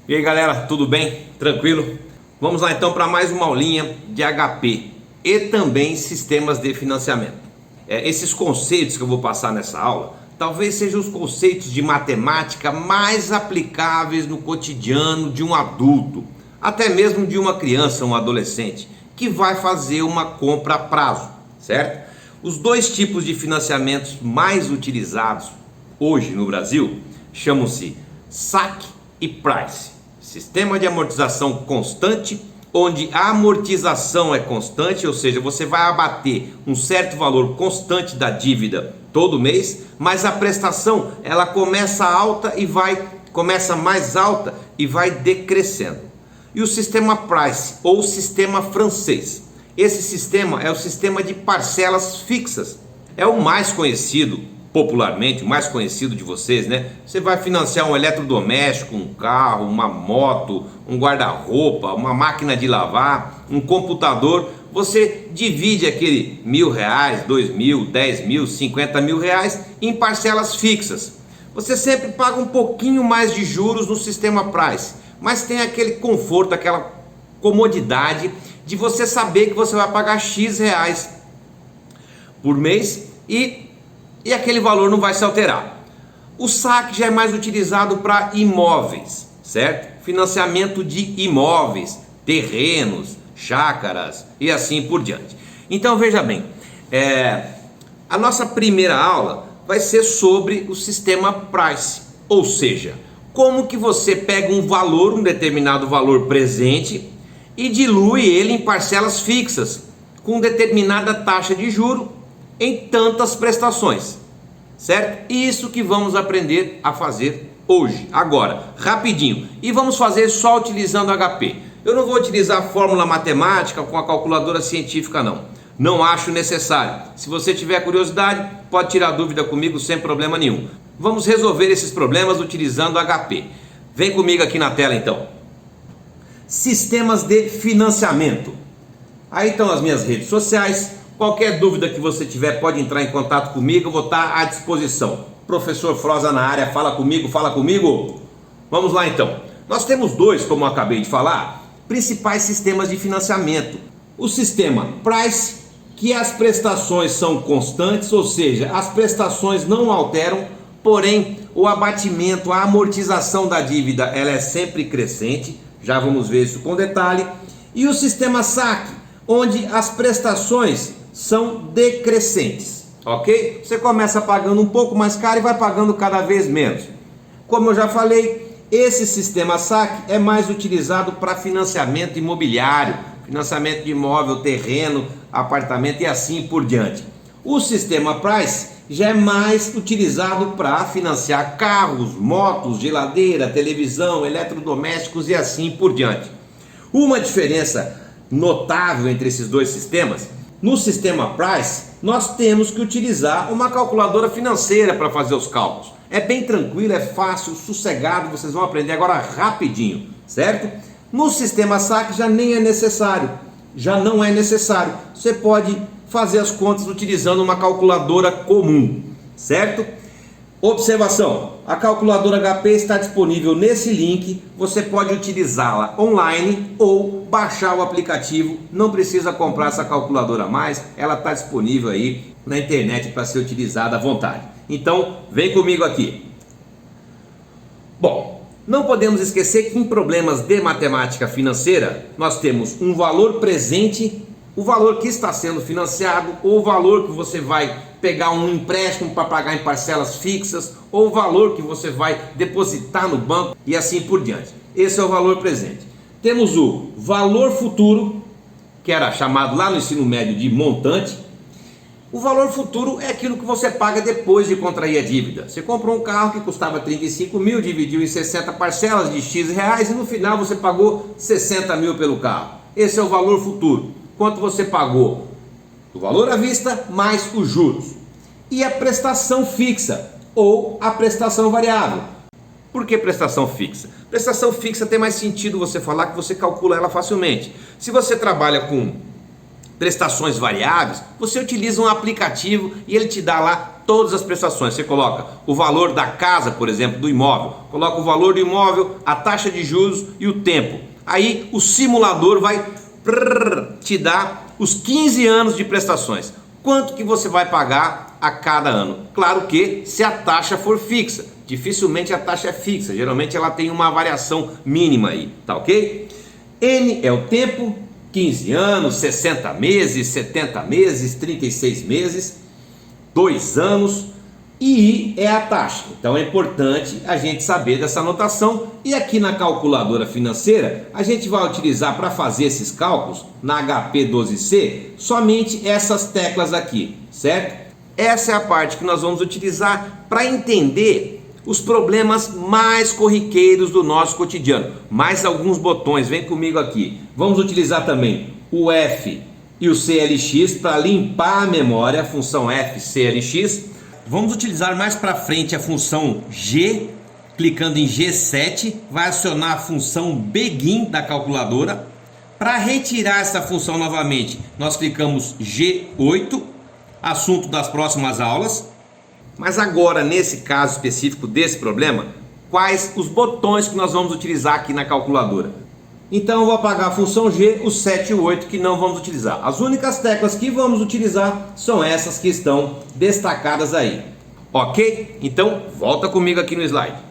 E aí galera, tudo bem? Tranquilo? Vamos lá então para mais uma aulinha de HP e também sistemas de financiamento. Esses conceitos que eu vou passar nessa aula talvez sejam os conceitos de matemática mais aplicáveis no cotidiano de um adulto, até mesmo de uma criança, um adolescente, que vai fazer uma compra a prazo, certo? Os dois tipos de financiamentos mais utilizados hoje no Brasil chamam-se SAC e Price. Sistema de amortização constante, onde a amortização é constante, ou seja, você vai abater um certo valor constante da dívida todo mês, mas a prestação ela começa mais alta e vai decrescendo. E o sistema Price ou sistema francês. Esse sistema é o sistema de parcelas fixas. É o mais conhecido popularmente, o mais conhecido de vocês, né? Você vai financiar um eletrodoméstico, um carro, uma moto, um guarda-roupa, uma máquina de lavar, um computador. Você divide aquele R$1.000, R$2.000, R$10.000, R$50.000 em parcelas fixas. Você sempre paga um pouquinho mais de juros no sistema Price, mas tem aquele conforto, aquela comodidade de você saber que você vai pagar X reais por mês e aquele valor não vai se alterar. O SAC já é mais utilizado para imóveis, certo? Financiamento de imóveis, terrenos, chácaras e assim por diante. Então veja bem, a nossa primeira aula vai ser sobre o sistema Price, ou seja, como que você pega um determinado valor presente e dilui ele em parcelas fixas com determinada taxa de juro em tantas prestações, certo? Isso que vamos aprender a fazer hoje, agora, rapidinho, e vamos fazer só utilizando HP. Eu não vou utilizar a fórmula matemática com a calculadora científica não acho necessário. Se você tiver curiosidade, pode tirar dúvida comigo sem problema nenhum. Vamos resolver esses problemas utilizando HP. Vem comigo aqui na tela então. Sistemas de financiamento. Aí estão as minhas redes sociais. Qualquer dúvida que você tiver pode entrar em contato comigo, eu vou estar à disposição. Professor Froza na área, fala comigo. Vamos lá então. Nós temos dois, como eu acabei de falar, principais sistemas de financiamento. O sistema Price, que as prestações são constantes, ou seja, as prestações não alteram, porém o abatimento, a amortização da dívida, ela é sempre crescente. Já vamos ver isso com detalhe. E o sistema SAC, onde as prestações são decrescentes, ok? Você começa pagando um pouco mais caro e vai pagando cada vez menos. Como eu já falei, esse sistema SAC é mais utilizado para financiamento imobiliário, financiamento de imóvel, terreno, apartamento e assim por diante. O sistema Price já é mais utilizado para financiar carros, motos, geladeira, televisão, eletrodomésticos e assim por diante. Uma diferença notável entre esses dois sistemas: no sistema Price nós temos que utilizar uma calculadora financeira para fazer os cálculos. É bem tranquilo, é fácil, sossegado, vocês vão aprender agora rapidinho, certo? No sistema SAC já nem é necessário, já não é necessário. Você pode fazer as contas utilizando uma calculadora comum, certo? Observação: a calculadora HP está disponível nesse link, você pode utilizá-la online ou baixar o aplicativo, não precisa comprar essa calculadora mais, ela está disponível aí na internet para ser utilizada à vontade. Então vem comigo aqui. Bom, não podemos esquecer que em problemas de matemática financeira nós temos um valor presente, o valor que está sendo financiado, ou o valor que você vai pegar um empréstimo para pagar em parcelas fixas, ou o valor que você vai depositar no banco e assim por diante. Esse é o valor presente. Temos o valor futuro, que era chamado lá no ensino médio de montante. O valor futuro é aquilo que você paga depois de contrair a dívida. Você comprou um carro que custava 35 mil, dividiu em 60 parcelas de X reais e no final você pagou 60 mil pelo carro. Esse é o valor futuro. Quanto você pagou? O valor à vista mais os juros. E a prestação fixa ou a prestação variável. Por que prestação fixa? Prestação fixa tem mais sentido você falar que você calcula ela facilmente. Se você trabalha com prestações variáveis, você utiliza um aplicativo e ele te dá lá todas as prestações. Você coloca o valor da casa, por exemplo, do imóvel, coloca o valor do imóvel, a taxa de juros e o tempo. Aí o simulador vai te dar os 15 anos de prestações. Quanto que você vai pagar a cada ano? Claro que se a taxa for fixa. Dificilmente a taxa é fixa, geralmente ela tem uma variação mínima aí, tá ok? N é o tempo, 15 anos, 60 meses, 70 meses, 36 meses, 2 anos, e I é a taxa. Então é importante a gente saber dessa anotação, e aqui na calculadora financeira a gente vai utilizar para fazer esses cálculos na HP12C somente essas teclas aqui, certo? Essa é a parte que nós vamos utilizar para entender os problemas mais corriqueiros do nosso cotidiano. Mais alguns botões, vem comigo aqui. Vamos utilizar também o F e o CLX para limpar a memória, a função F, CLX. Vamos utilizar mais para frente a função G, clicando em G7, vai acionar a função Begin da calculadora. Para retirar essa função novamente, nós clicamos G8, assunto das próximas aulas. Mas agora, nesse caso específico desse problema, quais os botões que nós vamos utilizar aqui na calculadora? Então eu vou apagar a função G, o 7 e o 8 que não vamos utilizar. As únicas teclas que vamos utilizar são essas que estão destacadas aí. Ok? Então volta comigo aqui no slide.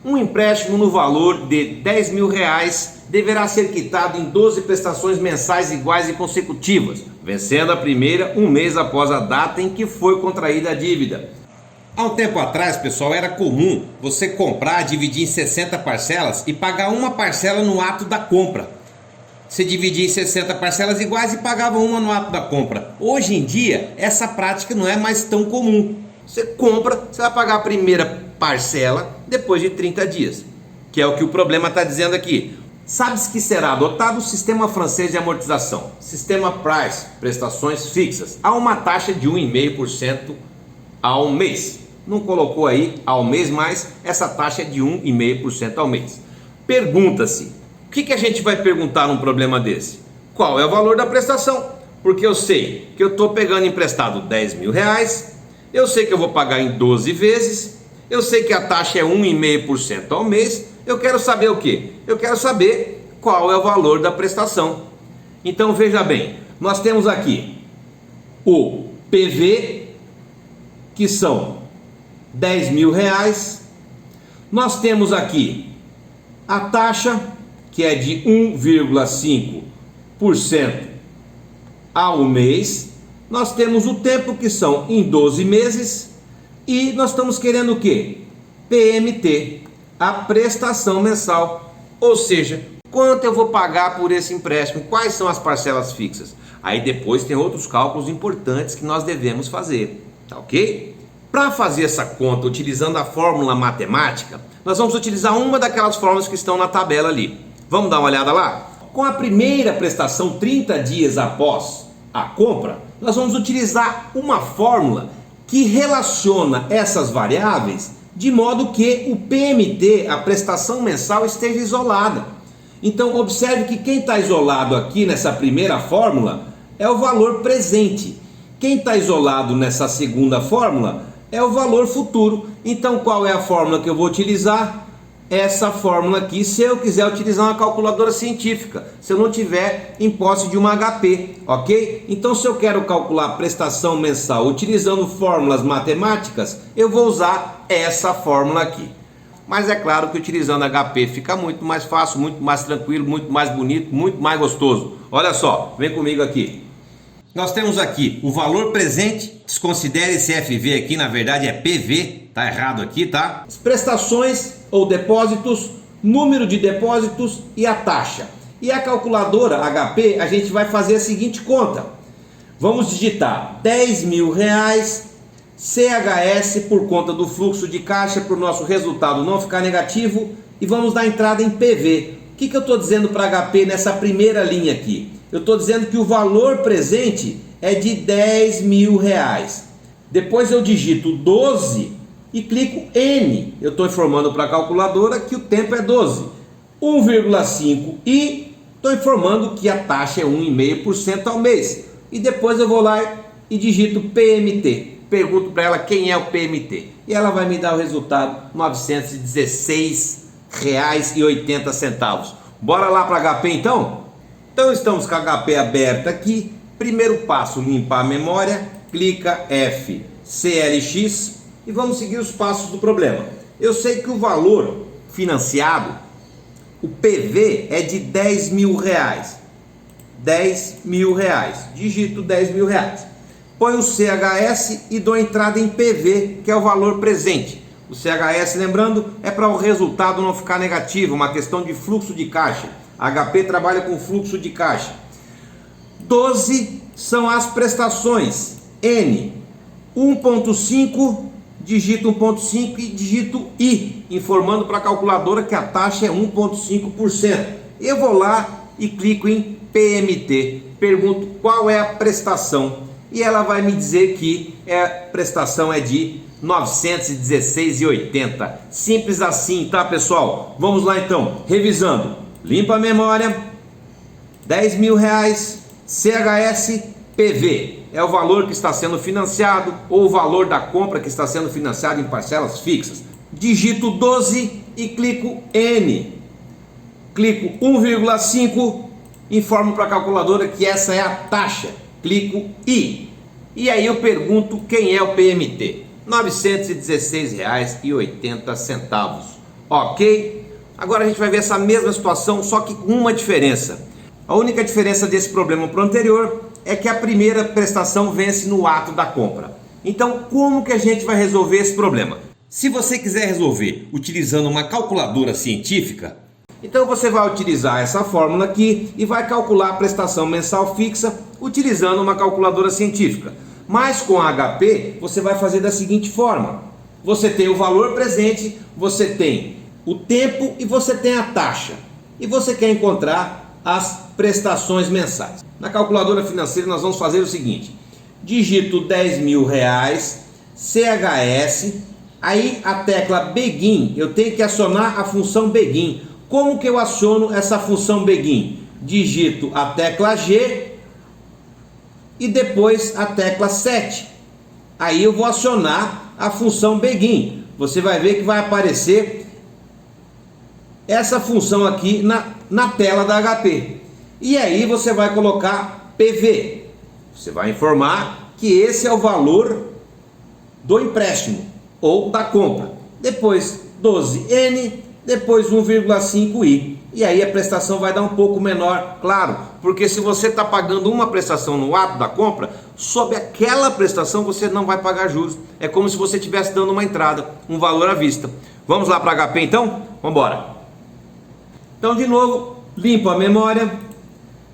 Um empréstimo no valor de R$10.000 deverá ser quitado em 12 prestações mensais iguais e consecutivas, vencendo a primeira um mês após a data em que foi contraída a dívida. Há um tempo atrás, pessoal, era comum você comprar, dividir em 60 parcelas e pagar uma parcela no ato da compra. Você dividia em 60 parcelas iguais e pagava uma no ato da compra. Hoje em dia, essa prática não é mais tão comum. Você compra, você vai pagar a primeira parcela depois de 30 dias, que é o que o problema está dizendo aqui. Sabe-se que será adotado o sistema francês de amortização, sistema Price, prestações fixas, a uma taxa de 1,5% ao mês. Não colocou aí ao mês, mas essa taxa é de 1,5% ao mês. Pergunta-se, o que a gente vai perguntar num problema desse? Qual é o valor da prestação? Porque eu sei que eu estou pegando emprestado R$10.000, eu sei que eu vou pagar em 12 vezes, eu sei que a taxa é 1,5% ao mês. Eu quero saber o quê? Eu quero saber qual é o valor da prestação. Então veja bem, nós temos aqui o PV, que são R$10.000. Nós temos aqui a taxa, que é de 1,5% ao mês. Nós temos o tempo, que são em 12 meses. E nós estamos querendo o quê? PMT, a prestação mensal. Ou seja, quanto eu vou pagar por esse empréstimo? Quais são as parcelas fixas? Aí depois tem outros cálculos importantes que nós devemos fazer, tá ok? Para fazer essa conta utilizando a fórmula matemática, nós vamos utilizar uma daquelas fórmulas que estão na tabela ali. Vamos dar uma olhada lá? Com a primeira prestação 30 dias após a compra, nós vamos utilizar uma fórmula que relaciona essas variáveis de modo que o PMT, a prestação mensal, esteja isolada. Então observe que quem está isolado aqui nessa primeira fórmula é o valor presente. Quem está isolado nessa segunda fórmula é o valor futuro. Então qual é a fórmula que eu vou utilizar? Essa fórmula aqui, se eu quiser utilizar uma calculadora científica, se eu não tiver em posse de uma HP, ok? Então se eu quero calcular a prestação mensal utilizando fórmulas matemáticas, eu vou usar essa fórmula aqui. Mas é claro que utilizando HP fica muito mais fácil, muito mais tranquilo, muito mais bonito, muito mais gostoso. Olha só, vem comigo aqui. Nós temos aqui o valor presente, desconsidere esse FV aqui, na verdade é PV, tá errado aqui, tá? As prestações ou depósitos, número de depósitos e a taxa. E a calculadora HP, a gente vai fazer a seguinte conta. Vamos digitar R$10.000 CHS por conta do fluxo de caixa para o nosso resultado não ficar negativo e vamos dar entrada em PV. O que eu estou dizendo para HP nessa primeira linha aqui? Eu estou dizendo que o valor presente é de R$10.000. Depois eu digito 12 e clico N. Eu estou informando para a calculadora que o tempo é 12. 1,5 e estou informando que a taxa é 1,5% ao mês. E depois eu vou lá e e digito PMT. Pergunto para ela quem é o PMT. E ela vai me dar o resultado, R$ 916,80. Bora lá para HP então? Então estamos com a HP aberta aqui. Primeiro passo, limpar a memória. Clica F, CLX e vamos seguir os passos do problema. Eu sei que o valor financiado, o PV, é de R$ 10.000. Digito R$ 10.000. Põe o CHS e dou entrada em PV, que é o valor presente. O CHS, lembrando, é para o resultado não ficar negativo, uma questão de fluxo de caixa. A HP trabalha com fluxo de caixa. 12 são as prestações. N, 1.5, digito 1.5 e digito I, informando para a calculadora que a taxa é 1.5%. Eu vou lá e clico em PMT. Pergunto qual é a prestação. E ela vai me dizer que a prestação é de R$ 916,80. Simples assim, tá, pessoal? Vamos lá então, revisando. Limpa a memória, R$ 10.000, CHS, PV. É o valor que está sendo financiado ou o valor da compra que está sendo financiado em parcelas fixas. Digito 12 e clico N. Clico 1,5, informo para a calculadora que essa é a taxa. Clico I. E aí eu pergunto quem é o PMT. R$ 916,80. Ok? Agora a gente vai ver essa mesma situação, só que com uma diferença. A única diferença desse problema para o anterior é que a primeira prestação vence no ato da compra. Então, como que a gente vai resolver esse problema? Se você quiser resolver utilizando uma calculadora científica, então você vai utilizar essa fórmula aqui e vai calcular a prestação mensal fixa utilizando uma calculadora científica. Mas com a HP você vai fazer da seguinte forma: você tem o valor presente, você tem o tempo e você tem a taxa. E você quer encontrar as prestações mensais. Na calculadora financeira nós vamos fazer o seguinte: digito R$ 10.000, CHS, aí a tecla Begin, eu tenho que acionar a função Begin. Como que eu aciono essa função Begin? Digito a tecla G e depois a tecla 7. Aí eu vou acionar a função Begin. Você vai ver que vai aparecer essa função aqui na tela da HP. E aí você vai colocar PV. Você vai informar que esse é o valor do empréstimo ou da compra. Depois 12N, depois 1,5i. E aí a prestação vai dar um pouco menor, claro, porque se você está pagando uma prestação no ato da compra, sobre aquela prestação você não vai pagar juros. É como se você estivesse dando uma entrada, um valor à vista. Vamos lá para HP então? Vamos embora. Então de novo, limpo a memória,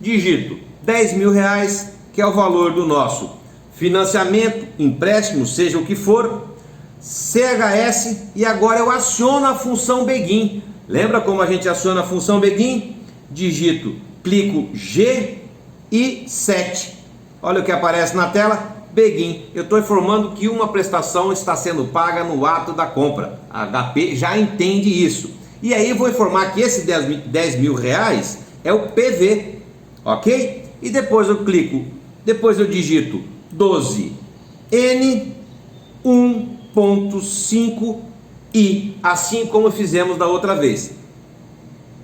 digito R$ 10.000, que é o valor do nosso financiamento, empréstimo, seja o que for, CHS, e agora eu aciono a função Begin. Lembra como a gente aciona a função Begin? Digito, clico G e 7. Olha o que aparece na tela, Begin. Eu estou informando que uma prestação está sendo paga no ato da compra. A HP já entende isso. E aí eu vou informar que esse R$ 10.000 é o PV, ok? E depois eu clico, depois eu digito 12N 1.5i, assim como fizemos da outra vez.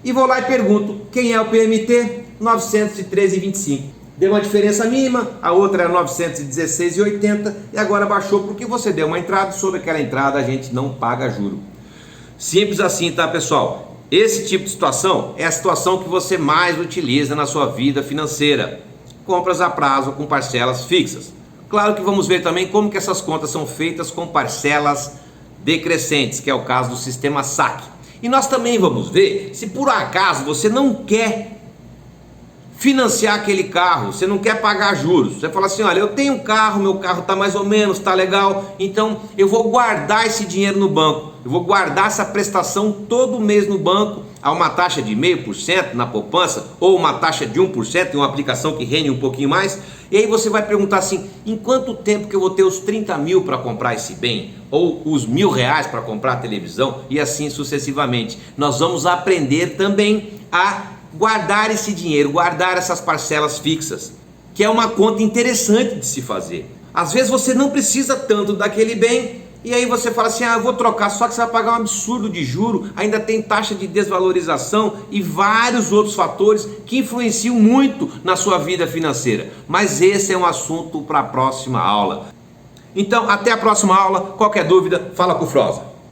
E vou lá e pergunto quem é o PMT. 913,25. Deu uma diferença mínima, a outra é 916,80 e agora baixou porque você deu uma entrada, sobre aquela entrada a gente não paga juro. Simples assim, tá, pessoal? Esse tipo de situação é a situação que você mais utiliza na sua vida financeira. Compras a prazo com parcelas fixas. Claro que vamos ver também como que essas contas são feitas com parcelas decrescentes, que é o caso do sistema saque. E nós também vamos ver se por acaso você não quer financiar aquele carro, você não quer pagar juros. Você fala assim: olha, eu tenho um carro, meu carro está mais ou menos, está legal, então eu vou guardar esse dinheiro no banco, eu vou guardar essa prestação todo mês no banco, a uma taxa de 0,5% na poupança, ou uma taxa de 1% em uma aplicação que rende um pouquinho mais. E aí você vai perguntar assim: em quanto tempo que eu vou ter os 30 mil para comprar esse bem? Ou os R$ 1.000 para comprar a televisão? E assim sucessivamente. Nós vamos aprender também a guardar esse dinheiro, guardar essas parcelas fixas, que é uma conta interessante de se fazer. Às vezes você não precisa tanto daquele bem, e aí você fala assim, eu vou trocar, só que você vai pagar um absurdo de juro, ainda tem taxa de desvalorização e vários outros fatores que influenciam muito na sua vida financeira. Mas esse é um assunto para a próxima aula. Então, até a próxima aula. Qualquer dúvida, fala com o Froza.